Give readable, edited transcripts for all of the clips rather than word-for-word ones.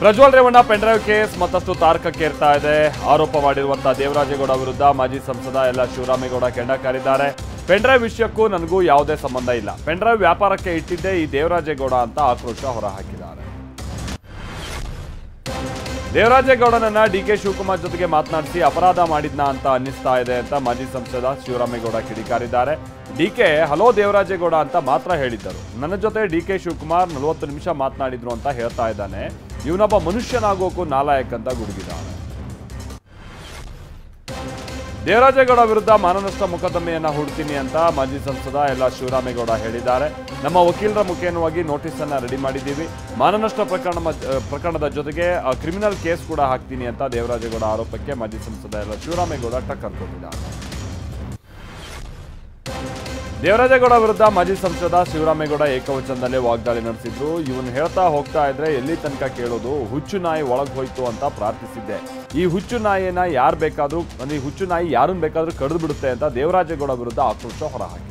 Prajwal Revanna pen drive case ಮತ್ತಷ್ಟು ತಾರಕಕ್ಕೇರ್ತಾ ಇದೆ. ಆರೋಪ ಮಾಡಿರುವಂತಹ ದೇವರಾಜೇಗೌಡ ವಿರುದ್ಧ ಮಾಜಿ ಸಂಸದ ಎಲ್ಲ ಶಿವರಾಮೇಗೌಡ ಕೆಂಡ ಕಾರಿದ್ದಾರೆ. ಪೆನ್ಡ್ರೈವ್ ವಿಷಯಕ್ಕೂ ನನಗೂ ಯಾವುದೇ ಸಂಬಂಧ ಇಲ್ಲ, ಪೆನ್ಡ್ರೈವ್ ವ್ಯಾಪಾರಕ್ಕೆ ಇಟ್ಟಿದ್ದೇ ಈ ದೇವರಾಜೇಗೌಡ ಅಂತ ಆಕ್ರೋಶ ಹೊರಹಾಕಿದ್ದಾರೆ. ದೇವರಾಜೇಗೌಡನನ್ನ ಡಿಕೆ ಶಿವಕುಮಾರ್ ಜೊತೆಗೆ ಮಾತನಾಡಿಸಿ ಅಪರಾಧ ಮಾಡಿದ್ನಾ ಅಂತ ಅನ್ನಿಸ್ತಾ ಇದೆ ಅಂತ ಮಾಜಿ ಸಂಸದ ಶಿವರಾಮೇಗೌಡ ಕಿಡಿಕಾರಿದ್ದಾರೆ. ಡಿಕೆ ಹಲೋ ದೇವರಾಜೇಗೌಡ ಅಂತ ಮಾತ್ರ ಹೇಳಿದ್ದರು, ನನ್ನ ಜೊತೆ ಡಿಕೆ ಶಿವಕುಮಾರ್ 40 ನಿಮಿಷ ಮಾತನಾಡಿದ್ರು ಅಂತ ಹೇಳ್ತಾ ಇದ್ದಾನೆ. ಇವನೊಬ್ಬ ಮನುಷ್ಯನಾಗೋಕು ನಾಲಾಯಕ್ ಅಂತ ಗುಡುಗಿದ್ದಾರೆ. ದೇವರಾಜೇಗೌಡ ವಿರುದ್ಧ ಮಾನನಷ್ಟ ಮೊಕದ್ದಮೆಯನ್ನ ಹೂಡ್ತೀನಿ ಅಂತ ಮಾಜಿ ಸಂಸದ ಎಲ್ಲ ಶಿವರಾಮೇಗೌಡ ಹೇಳಿದ್ದಾರೆ. ನಮ್ಮ ವಕೀಲರ ಮುಖೇನವಾಗಿ ನೋಟಿಸ್ ಅನ್ನ ರೆಡಿ ಮಾಡಿದ್ದೀವಿ, ಮಾನನಷ್ಟ ಪ್ರಕರಣದ ಜೊತೆಗೆ ಕ್ರಿಮಿನಲ್ ಕೇಸ್ ಕೂಡ ಹಾಕ್ತೀನಿ ಅಂತ ದೇವರಾಜೇಗೌಡ ಆರೋಪಕ್ಕೆ ಮಾಜಿ ಸಂಸದ ಎಲ್ಲ ಶಿವರಾಮೇಗೌಡ ಟಕ್ಕರ್ ಕೊಟ್ಟಿದ್ದಾರೆ. ದೇವರಾಜೇಗೌಡ ವಿರುದ್ಧ ಮಾಜಿ ಸಂಸದ ಶಿವರಾಮೇಗೌಡ ಏಕವಚನದಲ್ಲೇ ವಾಗ್ದಾಳಿ ನಡೆಸಿದ್ರು. ಇವನು ಹೇಳ್ತಾ ಹೋಗ್ತಾ ಇದ್ರೆ ಎಲ್ಲಿ ತನಕ ಕೇಳೋದು, ಹುಚ್ಚು ನಾಯಿ ಒಳಗೆ ಹೋಯ್ತು ಅಂತ ಪ್ರಾರ್ಥಿಸಿದ್ದೆ. ಈ ಹುಚ್ಚು ನಾಯಿನ ಯಾರು ಬೇಕಾದ್ರೂ ಅಂದ್ರೆ ಈ ಹುಚ್ಚು ನಾಯಿ ಯಾರನ್ನ ಬೇಕಾದ್ರೂ ಕಡಿದು ಬಿಡುತ್ತೆ ಅಂತ ದೇವರಾಜೇಗೌಡ ವಿರುದ್ಧ ಆಕ್ರೋಶ ಹೊರಹಾಕಿದ್ದಾರೆ.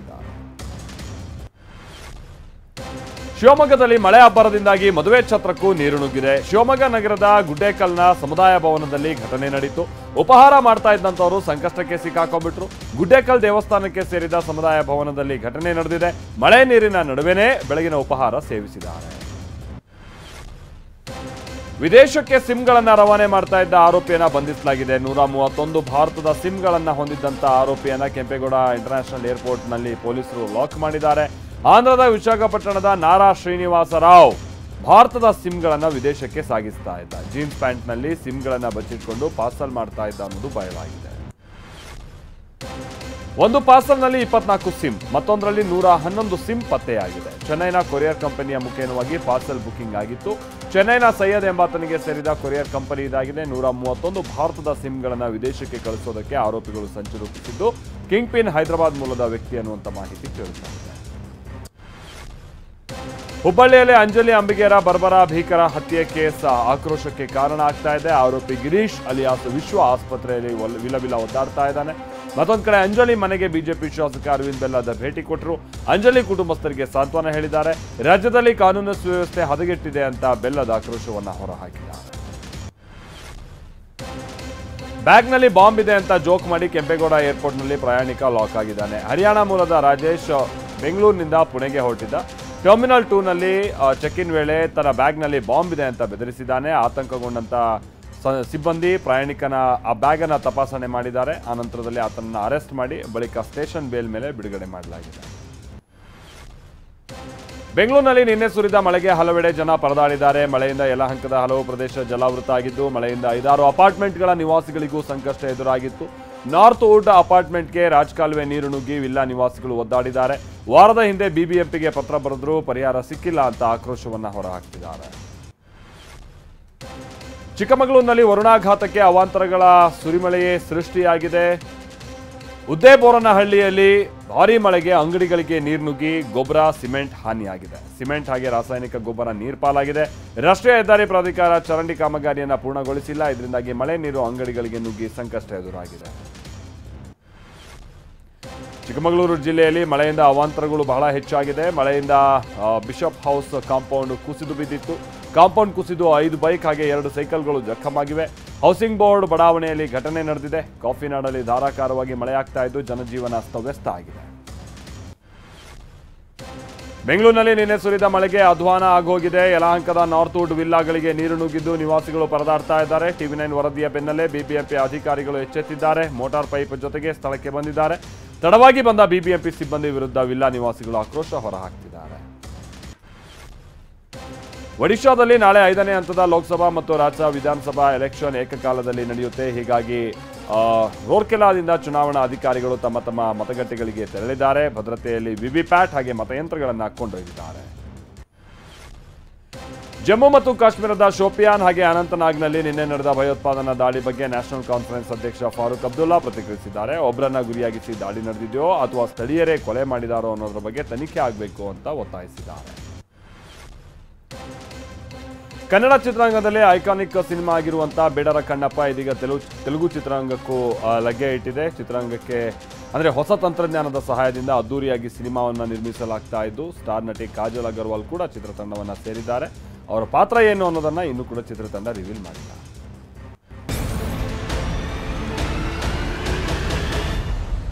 ಶಿವಮೊಗ್ಗದಲ್ಲಿ ಮಳೆ ಅಬ್ಬರದಿಂದಾಗಿ ಮದುವೆ ಛತ್ರಕ್ಕೂ ನೀರು ನುಗ್ಗಿದೆ. ಶಿವಮೊಗ್ಗ ನಗರದ ಗುಡ್ಡೇಕಲ್ನ ಸಮುದಾಯ ಭವನದಲ್ಲಿ ಘಟನೆ ನಡೆಯಿತು. ಉಪಹಾರ ಮಾಡ್ತಾ ಇದ್ದಂಥವರು ಸಂಕಷ್ಟಕ್ಕೆ ಸಿಕ್ಕಾಕೊಂಡ್ಬಿಟ್ರು. ಗುಡ್ಡೇಕಲ್ ದೇವಸ್ಥಾನಕ್ಕೆ ಸೇರಿದ ಸಮುದಾಯ ಭವನದಲ್ಲಿ ಘಟನೆ ನಡೆದಿದೆ. ಮಳೆ ನೀರಿನ ನಡುವೆನೇ ಬೆಳಗಿನ ಉಪಹಾರ ಸೇವಿಸಿದ್ದಾರೆ. ವಿದೇಶಕ್ಕೆ ಸಿಮ್ಗಳನ್ನ ರವಾನೆ ಮಾಡ್ತಾ ಇದ್ದ ಆರೋಪಿಯನ್ನ ಬಂಧಿಸಲಾಗಿದೆ. 131 ಭಾರತದ ಸಿಮ್ಗಳನ್ನ ಹೊಂದಿದ್ದಂತ ಆರೋಪಿಯನ್ನ ಕೆಂಪೇಗೌಡ ಇಂಟರ್ನ್ಯಾಷನಲ್ ಏರ್ಪೋರ್ಟ್ನಲ್ಲಿ ಪೊಲೀಸರು ಲಾಕ್ ಮಾಡಿದ್ದಾರೆ. ಆಂಧ್ರದ ವಿಶಾಖಪಟ್ಟಣದ ನಾರಾ ಶ್ರೀನಿವಾಸ ರಾವ್ ಭಾರತದ ಸಿಮ್ಗಳನ್ನ ವಿದೇಶಕ್ಕೆ ಸಾಗಿಸ್ತಾ ಇದ್ದ. ಜೀನ್ಸ್ ಪ್ಯಾಂಟ್ನಲ್ಲಿ ಸಿಮ್ಗಳನ್ನ ಬಚ್ಚಿಟ್ಕೊಂಡು ಪಾರ್ಸಲ್ ಮಾಡ್ತಾ ಇದ್ದ ಅನ್ನೋದು ಬಯಲಾಗಿದೆ. ಒಂದು ಪಾರ್ಸಲ್ನಲ್ಲಿ 24 ಸಿಮ್, ಮತ್ತೊಂದರಲ್ಲಿ 111 ಸಿಮ್ ಪತ್ತೆಯಾಗಿದೆ. ಚೆನ್ನೈನ ಕೊರಿಯರ್ ಕಂಪನಿಯ ಮುಖೇನವಾಗಿ ಪಾರ್ಸಲ್ ಬುಕಿಂಗ್ ಆಗಿತ್ತು. ಚೆನ್ನೈನ ಸೈಯದ್ ಎಂಬಾತನಿಗೆ ಸೇರಿದ ಕೊರಿಯರ್ ಕಂಪನಿ ಇದಾಗಿದೆ. 131 ಭಾರತದ ಸಿಮ್ಗಳನ್ನ ವಿದೇಶಕ್ಕೆ ಕಳಿಸೋದಕ್ಕೆ ಆರೋಪಿಗಳು ಸಂಚು ರೂಪಿಸಿದ್ದು ಕಿಂಗ್ ಪಿನ್ ಹೈದರಾಬಾದ್ ಮೂಲದ ವ್ಯಕ್ತಿ ಅನ್ನುವಂತ ಮಾಹಿತಿ ಕೇಳುತ್ತಾರೆ. ಹುಬ್ಬಳ್ಳಿಯಲ್ಲಿ ಅಂಜಲಿ ಅಂಬಿಗೇರ ಬರ್ಬರ ಭೀಕರ ಹತ್ಯೆ ಕೇಸ್ ಆಕ್ರೋಶಕ್ಕೆ ಕಾರಣ ಆಗ್ತಾ ಇದೆ. ಆರೋಪಿ ಗಿರೀಶ್ ಅಲಿಯಾಸ್ ವಿಶ್ವ ಆಸ್ಪತ್ರೆಯಲ್ಲಿ ವಿಲವಿಲ ಒದ್ದಾಡ್ತಾ ಇದ್ದಾನೆ. ಮತ್ತೊಂದು ಕಡೆ ಅಂಜಲಿ ಮನೆಗೆ ಬಿಜೆಪಿ ಶಾಸಕ ಅರವಿಂದ್ ಬೆಲ್ಲದ ಭೇಟಿ ಕೊಟ್ಟರು. ಅಂಜಲಿ ಕುಟುಂಬಸ್ಥರಿಗೆ ಸಾಂತ್ವನ ಹೇಳಿದ್ದಾರೆ. ರಾಜ್ಯದಲ್ಲಿ ಕಾನೂನು ಸುವ್ಯವಸ್ಥೆ ಹದಗೆಟ್ಟಿದೆ ಅಂತ ಬೆಲ್ಲದ ಆಕ್ರೋಶವನ್ನ ಹೊರಹಾಕಿದ್ದಾರೆ. ಬ್ಯಾಗ್ನಲ್ಲಿ ಬಾಂಬ್ ಇದೆ ಅಂತ ಜೋಕ್ ಮಾಡಿ ಕೆಂಪೇಗೌಡ ಏರ್ಪೋರ್ಟ್ನಲ್ಲಿ ಪ್ರಯಾಣಿಕ ಲಾಕ್ ಆಗಿದ್ದಾನೆ. ಹರಿಯಾಣ ಮೂಲದ ರಾಜೇಶ್ ಬೆಂಗಳೂರಿನಿಂದ ಪುಣೆಗೆ ಹೊರಟಿದ್ದ. ಟರ್ಮಿನಲ್ 2ನಲ್ಲಿ ಚೆಕ್ ಇನ್ ವೇಳೆ ತನ್ನ ಬ್ಯಾಗ್ನಲ್ಲಿ ಬಾಂಬ್ ಇದೆ ಅಂತ ಬೆದರಿಸಿದ್ದಾನೆ. ಆತಂಕಗೊಂಡಂತ ಸಿಬ್ಬಂದಿ ಪ್ರಯಾಣಿಕನ ಆ ಬ್ಯಾಗ್ ಅನ್ನ ತಪಾಸಣೆ ಮಾಡಿದ್ದಾರೆ. ಆ ನಂತರದಲ್ಲಿ ಆತನನ್ನ ಅರೆಸ್ಟ್ ಮಾಡಿ ಬಳಿಕ ಸ್ಟೇಷನ್ ಬೇಲ್ ಮೇಲೆ ಬಿಡುಗಡೆ ಮಾಡಲಾಗಿದೆ. ಬೆಂಗಳೂರಿನಲ್ಲಿ ನಿನ್ನೆ ಸುರಿದ ಮಳೆಗೆ ಹಲವೆಡೆ ಜನ ಪರದಾಡಿದ್ದಾರೆ. ಮಳೆಯಿಂದ ಯಲಹಂಕದ ಹಲವು ಪ್ರದೇಶ ಜಲಾವೃತ ಆಗಿದ್ದು, ಮಳೆಯಿಂದ 5-6 ಅಪಾರ್ಟ್ಮೆಂಟ್ಗಳ ನಿವಾಸಿಗಳಿಗೂ ಸಂಕಷ್ಟ ಎದುರಾಗಿತ್ತು. ನಾರ್ತ್ ವುಡ್ ಅಪಾರ್ಟ್ಮೆಂಟ್ಗೆ ರಾಜಕಾಲುವೆ ನೀರು ನುಗ್ಗಿ ವಿಲ್ಲಾ ನಿವಾಸಿಗಳು ಒದ್ದಾಡಿದ್ದಾರೆ. ವಾರದ ಹಿಂದೆ ಬಿಬಿಎಂಪಿಗೆ ಪತ್ರ ಬರೆದರೂ ಪರಿಹಾರ ಸಿಕ್ಕಿಲ್ಲ ಅಂತ ಆಕ್ರೋಶವನ್ನ ಹೊರಹಾಕಿದ್ದಾರೆ. ಚಿಕ್ಕಮಗಳೂರಿನಲ್ಲಿ ವರುಣಾಘಾತಕ್ಕೆ ಅವಾಂತರಗಳ ಸುರಿಮಳೆಯೇ ಸೃಷ್ಟಿಯಾಗಿದೆ. ಉದ್ದೇಬೋರನಹಳ್ಳಿಯಲ್ಲಿ ಭಾರೀ ಮಳೆಗೆ ಅಂಗಡಿಗಳಿಗೆ ನೀರು ನುಗ್ಗಿ ಗೊಬ್ಬರ, ಸಿಮೆಂಟ್ ಹಾನಿಯಾಗಿದೆ. ಸಿಮೆಂಟ್ ಹಾಗೆ ರಾಸಾಯನಿಕ ಗೊಬ್ಬರ ನೀರ್ಪಾಲಾಗಿದೆ. ರಾಷ್ಟ್ರೀಯ ಹೆದ್ದಾರಿ ಪ್ರಾಧಿಕಾರ ಚರಂಡಿ ಕಾಮಗಾರಿಯನ್ನು ಪೂರ್ಣಗೊಳಿಸಿಲ್ಲ. ಇದರಿಂದಾಗಿ ಮಳೆ ನೀರು ಅಂಗಡಿಗಳಿಗೆ ನುಗ್ಗಿ ಸಂಕಷ್ಟ ಎದುರಾಗಿದೆ. ಚಿಕ್ಕಮಗಳೂರು ಜಿಲ್ಲೆಯಲ್ಲಿ ಮಳೆಯಿಂದ ಅವಾಂತರಗಳು ಬಹಳ ಹೆಚ್ಚಾಗಿದೆ. ಮಳೆಯಿಂದ ಬಿಷಪ್ ಹೌಸ್ ಕಾಂಪೌಂಡ್ ಕುಸಿದು ಬಿದ್ದಿತ್ತು. ಕಾಂಪೌಂಡ್ ಕುಸಿದು 5 ಬೈಕ್ ಹಾಗೆ 2 ಸೈಕಲ್ಗಳು ಜಖಮಾಗಿವೆ. ಹೌಸಿಂಗ್ ಬೋರ್ಡ್ ಬಡಾವಣೆಯಲ್ಲಿ ಘಟನೆ ನಡೆದಿದೆ. ಕಾಫಿನಾಡಲ್ಲಿ ಧಾರಾಕಾರವಾಗಿ ಮಳೆಯಾಗ್ತಾ ಇದ್ದು ಜನಜೀವನ ಅಸ್ತವ್ಯಸ್ತ ಆಗಿದೆ. ಬೆಂಗಳೂರಿನಲ್ಲಿ ನಿನ್ನೆ ಸುರಿದ ಮಳೆಗೆ ಅಧ್ವಾನ ಆಗೋಗಿದೆ. ಯಲಹಂಕದ ನಾರ್ತ್ ವುಡ್ ವಿಲ್ಲಾಗಳಿಗೆ ನೀರು ನುಗ್ಗಿದ್ದು ನಿವಾಸಿಗಳು ಪರದಾಡ್ತಾ ಇದ್ದಾರೆ. ಟಿವಿ9 ವರದಿಯ ಬೆನ್ನಲ್ಲೇ ಬಿಬಿಎಂಪಿ ಅಧಿಕಾರಿಗಳು ಎಚ್ಚೆತ್ತಿದ್ದಾರೆ. ಮೋಟಾರ್ ಪೈಪ್ ಜೊತೆಗೆ ಸ್ಥಳಕ್ಕೆ ಬಂದಿದ್ದಾರೆ. ತಡವಾಗಿ ಬಂದ ಬಿಬಿಎಂಪಿ ಸಿಬ್ಬಂದಿ ವಿರುದ್ಧ ವಿಲ್ಲಾ ನಿವಾಸಿಗಳು ಆಕ್ರೋಶ ಹೊರಹಾಕ್ತಿದ್ದಾರೆ. ಒಡಿಶಾದಲ್ಲಿ ನಾಳೆ 5ನೇ ಹಂತದ ಲೋಕಸಭಾ ಮತ್ತು ರಾಜ್ಯ ವಿಧಾನಸಭಾ ಎಲೆಕ್ಷನ್ ಏಕಕಾಲದಲ್ಲಿ ನಡೆಯುತ್ತೆ. ಹೀಗಾಗಿ ರೂರ್ಕೆಲಾದಿಂದ ಚುನಾವಣಾ ಅಧಿಕಾರಿಗಳು ತಮ್ಮ ತಮ್ಮ ಮತಗಟ್ಟೆಗಳಿಗೆ ತೆರಳಿದ್ದಾರೆ. ಭದ್ರತೆಯಲ್ಲಿ ವಿವಿಪ್ಯಾಟ್ ಹಾಗೆ ಮತಯಂತ್ರಗಳನ್ನು ಕೊಂಡೊಯ್ದಿದ್ದಾರೆ. ಜಮ್ಮು ಮತ್ತು ಕಾಶ್ಮೀರದ ಶೋಪಿಯಾನ್ ಹಾಗೆ ಅನಂತನಾಗ್ನಲ್ಲಿ ನಿನ್ನೆ ನಡೆದ ಭಯೋತ್ಪಾದನಾ ದಾಳಿ ಬಗ್ಗೆ ನ್ಯಾಷನಲ್ ಕಾನ್ಫರೆನ್ಸ್ ಅಧ್ಯಕ್ಷ ಫಾರೂಕ್ ಅಬ್ದುಲ್ಲಾ ಪ್ರತಿಕ್ರಿಯಿಸಿದ್ದಾರೆ. ಒಬ್ಬರನ್ನ ಗುರಿಯಾಗಿಸಿ ದಾಳಿ ನಡೆದಿದೆಯೋ ಅಥವಾ ಸ್ಥಳೀಯರೇ ಕೊಲೆ ಮಾಡಿದಾರೋ ಅನ್ನೋದ್ರ ಬಗ್ಗೆ ತನಿಖೆ ಆಗಬೇಕು ಅಂತ ಒತ್ತಾಯಿಸಿದ್ದಾರೆ. ಕನ್ನಡ ಚಿತ್ರರಂಗದಲ್ಲಿ ಐಕಾನಿಕ್ ಸಿನಿಮಾ ಆಗಿರುವಂತಹ ಬೇಡರ ಕಣ್ಣಪ್ಪ ಇದೀಗ ತೆಲುಗು ಚಿತ್ರರಂಗಕ್ಕೂ ಲಗ್ಗೆ ಇಟ್ಟಿದೆ. ಚಿತ್ರರಂಗಕ್ಕೆ ಅಂದರೆ ಹೊಸ ತಂತ್ರಜ್ಞಾನದ ಸಹಾಯದಿಂದ ಅದ್ದೂರಿಯಾಗಿ ಸಿನಿಮಾವನ್ನು ನಿರ್ಮಿಸಲಾಗ್ತಾ ಇದ್ದು ಸ್ಟಾರ್ ನಟಿ ಕಾಜಲ್ ಅಗರ್ವಾಲ್ ಕೂಡ ಚಿತ್ರತಂಡವನ್ನು ಸೇರಿದ್ದಾರೆ. ಅವರ ಪಾತ್ರ ಏನು ಅನ್ನೋದನ್ನು ಇನ್ನೂ ಕೂಡ ಚಿತ್ರತಂಡ ರಿವೀಲ್ ಮಾಡಿದೆ.